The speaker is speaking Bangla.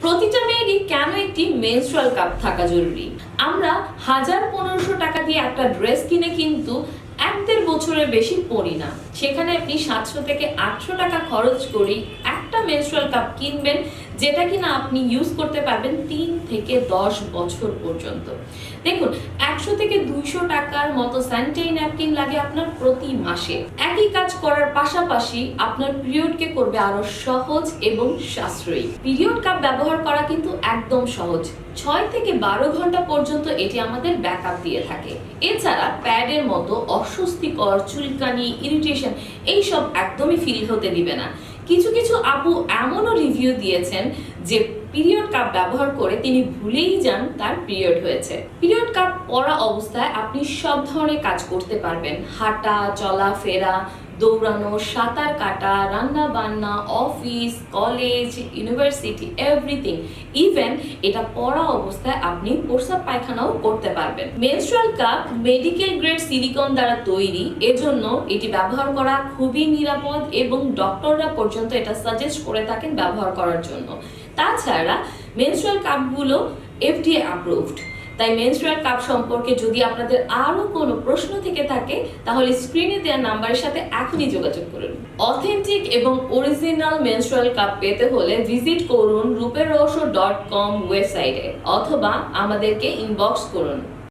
প্রতিটা মেয়েরই কেন একটি মেনস্ট্রুয়াল কাপ থাকা জরুরি? আমরা 1000-1500 টাকা দিয়ে একটা ড্রেস কিনে কিন্তু 1-1.5 বছরের বেশি পরি না। সেখানে আপনি 700 থেকে 800 টাকা খরচ করি একটা মেনস্ট্রুয়াল কাপ কিনবেন, যেটা কিনা আপনি ইউজ করতে পারবেন 3 থেকে 10 বছর পর্যন্ত। দেখুন, 100 থেকে 200 টাকার মতো স্যানিটারি ন্যাপকিন লাগে আপনার প্রতি মাসে। একই কাজ করার পাশাপাশি আপনার পিরিয়ডকে করবে আরো সহজ এবং সাশ্রয়ী। পিরিয়ড কাপ ব্যবহার করা কিন্তু একদম সহজ। 6 থেকে 12 ঘন্টা পর্যন্ত এটি আমাদের ব্যাকআপ দিয়ে থাকে। এছাড়া প্যাডের মতো অস্বস্তিকর, চুলকানি, ইরিটেশন এইসব একদমই ফিল হতে দিবে না। কিছু কিছু আপু এমনও রিভিউ দিয়েছেন যে পিরিয়ড কাপ ব্যবহার করে তিনি ভুলেই যান তার পিরিয়ড হয়েছে। পিরিয়ড কাপ পরা অবস্থায় আপনি সব ধরনের কাজ করতে পারবেন। হাঁটা, চলাফেরা, দৌড়ানো, সাঁতার কাটা, রান্না বান্না, office, college, university, everything. Even এটা পরা অবস্থায় আপনি প্রস্রাব পায়খানাও করতে পারবেন। Menstrual cup medical grade silicone দ্বারা তৈরি, এজন্য এটি ব্যবহার করা খুবই নিরাপদ এবং ডক্টররা পর্যন্ত এটা সাজেস্ট করে থাকেন ব্যবহার করার জন্য। তাছাড়া মেনস্ট্রুয়াল কাপগুলো FDA অ্যাপ্রুভড। তাই মেনস্ট্রুয়াল কাপ সম্পর্কে যদি আপনাদের আরো কোনো প্রশ্ন থেকে থাকে তাহলে স্ক্রিনে দেওয়া নাম্বারের সাথে এখনই যোগাযোগ করুন। অথেন্টিক এবং অরিজিনাল মেনস্ট্রুয়াল কাপ পেতে হলে ভিজিট করুন ruperrahsyo.com ওয়েবসাইটে অথবা আমাদেরকে ইনবক্স করুন।